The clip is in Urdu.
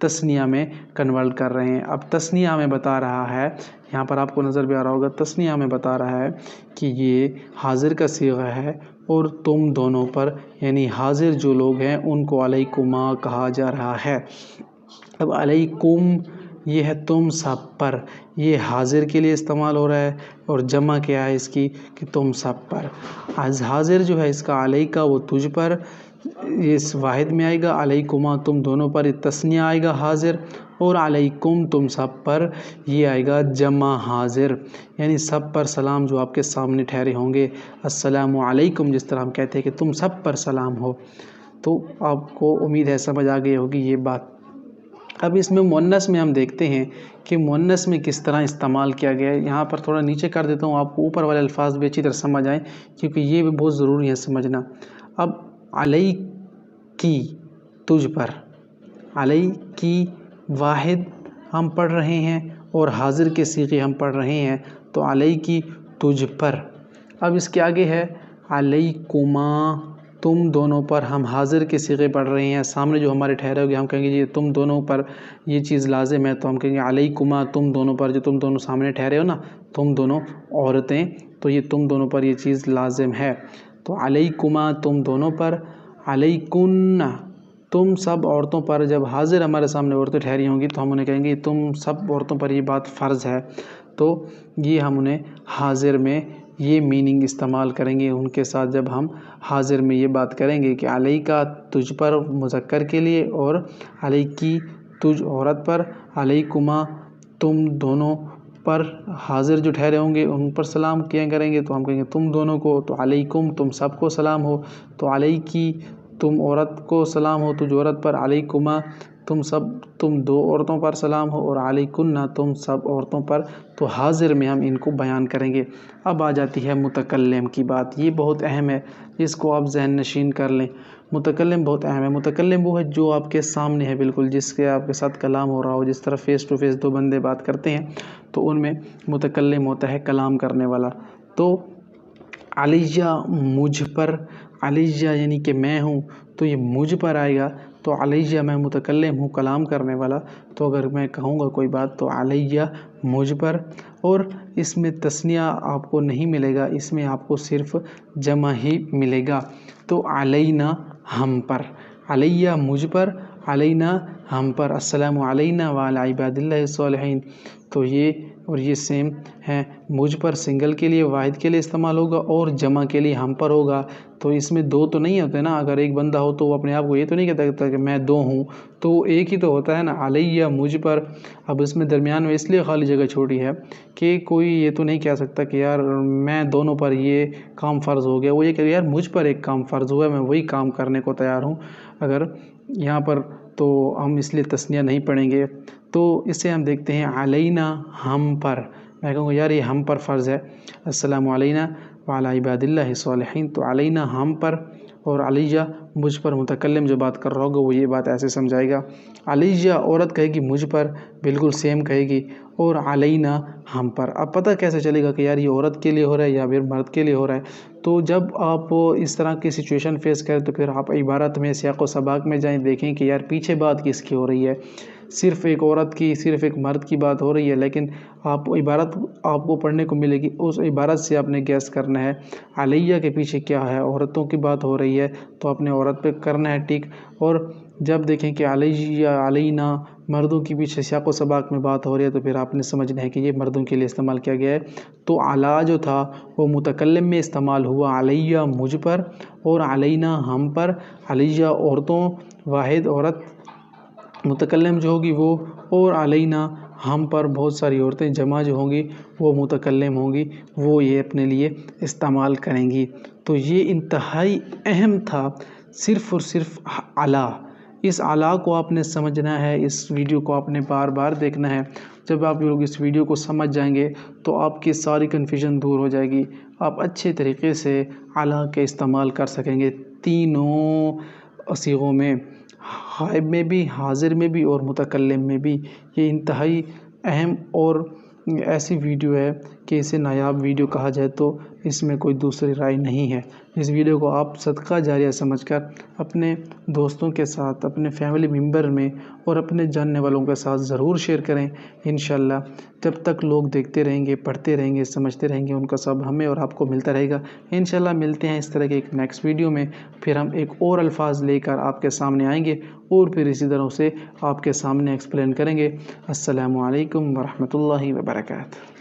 تسنیہ میں کنورٹ کر رہے ہیں۔ اب تسنیہ میں بتا رہا ہے، یہاں پر آپ کو نظر بھی آ رہا ہوگا، تسنیہ میں بتا رہا ہے کہ یہ حاضر کا صیغہ ہے اور تم دونوں پر، یعنی حاضر جو لوگ ہیں ان کو علیکما کہا جا رہا ہے۔ اب علیکم یہ ہے تم سب پر، یہ حاضر کے لیے استعمال ہو رہا ہے اور جمع کیا ہے اس کی کہ تم سب پر۔ حاضر جو ہے اس کا علیکا وہ تجھ پر، اس واحد میں آئے گا، علیکما تم دونوں پر تسنیہ آئے گا حاضر، اور علیکم تم سب پر یہ آئے گا جمع حاضر، یعنی سب پر سلام جو آپ کے سامنے ٹھہرے ہوں گے۔ السلام علیکم جس طرح ہم کہتے ہیں کہ تم سب پر سلام ہو۔ تو آپ کو امید ہے سمجھ آ گئی ہوگی یہ بات۔ اب اس میں مؤنث میں ہم دیکھتے ہیں کہ مؤنث میں کس طرح استعمال کیا گیا ہے۔ یہاں پر تھوڑا نیچے کر دیتا ہوں، آپ کو اوپر والے الفاظ بھی اچھی طرح سمجھ آئیں کیونکہ یہ بھی بہت ضروری ہے سمجھنا۔ اب علی کی تجھ پر، علی کی واحد ہم پڑھ رہے ہیں اور حاضر کے صیغے ہم پڑھ رہے ہیں، تو علی کی تجھ پر۔ اب اس کے آگے ہے علیکما تم دونوں پر، ہم حاضر کے صیغے پڑھ رہے ہیں، سامنے جو ہمارے ٹھہرے ہوگے ہم کہیں گے یہ تم دونوں پر یہ چیز لازم ہے، تو ہم کہیں گے علیکما تم دونوں پر، جو تم دونوں سامنے ٹھہرے ہو نا، تم دونوں عورتیں، تو یہ تم دونوں پر یہ چیز لازم ہے۔ تو علیکما تم دونوں پر، علیکن تم سب عورتوں پر، جب حاضر ہمارے سامنے عورتیں ٹھہری ہوں گی تو ہم انہیں کہیں گے تم سب عورتوں پر یہ بات فرض ہے، تو یہ ہم انہیں حاضر میں یہ میننگ استعمال کریں گے ان کے ساتھ جب ہم حاضر میں یہ بات کریں گے کہ علیکا تجھ پر مذکر کے لیے اور علیکی تجھ عورت پر، علیکما تم دونوں پر حاضر جو ٹھہرے ہوں گے ان پر سلام کیا کریں گے، تو ہم کہیں گے تم دونوں کو، تو علیکم تم سب کو سلام ہو، تو علیکی تم عورت کو سلام ہو تجھ عورت پر، علیکما تم دو عورتوں پر سلام ہو، اور علیکن تم سب عورتوں پر، تو حاضر میں ہم ان کو بیان کریں گے۔ اب آ جاتی ہے متکلم کی بات، یہ بہت اہم ہے، اس کو آپ ذہن نشین کر لیں۔ متکلم بہت اہم ہے۔ متکلم وہ ہے جو آپ کے سامنے ہے بالکل، جس کے آپ کے ساتھ کلام ہو رہا ہو، جس طرح فیس ٹو فیس دو بندے بات کرتے ہیں تو ان میں متکلم ہوتا ہے کلام کرنے والا۔ تو علیہ مجھ پر، علیہ یعنی کہ میں ہوں، تو یہ مجھ پر آئے گا، تو علیہ میں متکلم ہوں کلام کرنے والا، تو اگر میں کہوں گا کوئی بات تو علیہ مجھ پر، اور اس میں تثنیہ آپ کو نہیں ملے گا، اس میں آپ کو صرف جمع ہی ملے گا، تو علینا ہم پر، علیہ مجھ پر، علینا ہم پر، السلام علینا وعلی عباد اللہ الصالحین، تو یہ اور یہ سیم ہے، مجھ پر سنگل کے لیے واحد کے لیے استعمال ہوگا اور جمع کے لیے ہم پر ہوگا، تو اس میں دو تو نہیں ہوتے نا، اگر ایک بندہ ہو تو وہ اپنے آپ کو یہ تو نہیں کہتا کہ میں دو ہوں، تو ایک ہی تو ہوتا ہے نا، علیہ مجھ پر۔ اب اس میں درمیان میں اس لیے خالی جگہ چھوڑی ہے کہ کوئی یہ تو نہیں کہہ سکتا کہ یار میں دونوں پر یہ کام فرض ہو گیا، وہ یہ کہ یار مجھ پر ایک کام فرض ہوا ہے، میں وہی کام کرنے کو تیار ہوں، اگر یہاں پر تو ہم اس لیے تثنیہ نہیں پڑھیں گے۔ تو اسے ہم دیکھتے ہیں علینا ہم پر، میں کہوں گا یار یہ ہم پر فرض ہے، السلام علینا وعلی عباد اللہ الصالحین، تو علینا ہم پر، اور علیہ مجھ پر، متکلم جو بات کر رہا ہوگا وہ یہ بات ایسے سمجھائے گا۔ علیہ عورت کہے گی مجھ پر، بالکل سیم کہے گی، اور علینا ہم پر۔ اب پتہ کیسے چلے گا کہ یار یہ عورت کے لیے ہو رہا ہے یا پھر مرد کے لیے ہو رہا ہے؟ تو جب آپ اس طرح کی سچویشن فیس کریں تو پھر آپ عبارت میں سیاق و سباق میں جائیں، دیکھیں کہ یار پیچھے بات کس کی ہو رہی ہے، صرف ایک عورت کی، صرف ایک مرد کی بات ہو رہی ہے، لیکن آپ عبارت آپ کو پڑھنے کو ملے گی، اس عبارت سے آپ نے گیس کرنا ہے علیہ کے پیچھے کیا ہے، عورتوں کی بات ہو رہی ہے تو اپنے عورت پہ کرنا ہے ٹک، اور جب دیکھیں کہ علیہ علینا مردوں کے پیچھے سیاق و سباق میں بات ہو رہی ہے تو پھر آپ نے سمجھنا ہے کہ یہ مردوں کے لیے استعمال کیا گیا ہے۔ تو علی جو تھا وہ متکلم میں استعمال ہوا، علیہ مجھ پر اور علینا ہم پر، علیہ عورتوں واحد عورت متکلم جو ہوگی وہ، اور علینا ہم پر بہت ساری عورتیں جمع جو ہوں گی وہ متکلم ہوں گی، وہ یہ اپنے لیے استعمال کریں گی۔ تو یہ انتہائی اہم تھا، صرف اور صرف علی، اس علی کو آپ نے سمجھنا ہے، اس ویڈیو کو آپ نے بار بار دیکھنا ہے۔ جب آپ لوگ اس ویڈیو کو سمجھ جائیں گے تو آپ کی ساری کنفیوژن دور ہو جائے گی، آپ اچھے طریقے سے علی کے استعمال کر سکیں گے تینوں صیغوں میں، غائب میں بھی، حاضر میں بھی اور متکلم میں بھی۔ یہ انتہائی اہم اور ایسی ویڈیو ہے کہ اسے نایاب ویڈیو کہا جائے تو اس میں کوئی دوسری رائے نہیں ہے۔ اس ویڈیو کو آپ صدقہ جاریہ سمجھ کر اپنے دوستوں کے ساتھ، اپنے فیملی ممبر میں اور اپنے جاننے والوں کے ساتھ ضرور شیئر کریں۔ انشاءاللہ جب تک لوگ دیکھتے رہیں گے، پڑھتے رہیں گے، سمجھتے رہیں گے، ان کا سب ہمیں اور آپ کو ملتا رہے گا۔ انشاءاللہ ملتے ہیں اس طرح کے ایک نیکسٹ ویڈیو میں، پھر ہم ایک اور الفاظ لے کر آپ کے سامنے آئیں گے اور پھر اسی طرح سے آپ کے سامنے ایکسپلین کریں گے۔ السلام علیکم ورحمۃ اللہ وبرکاتہ۔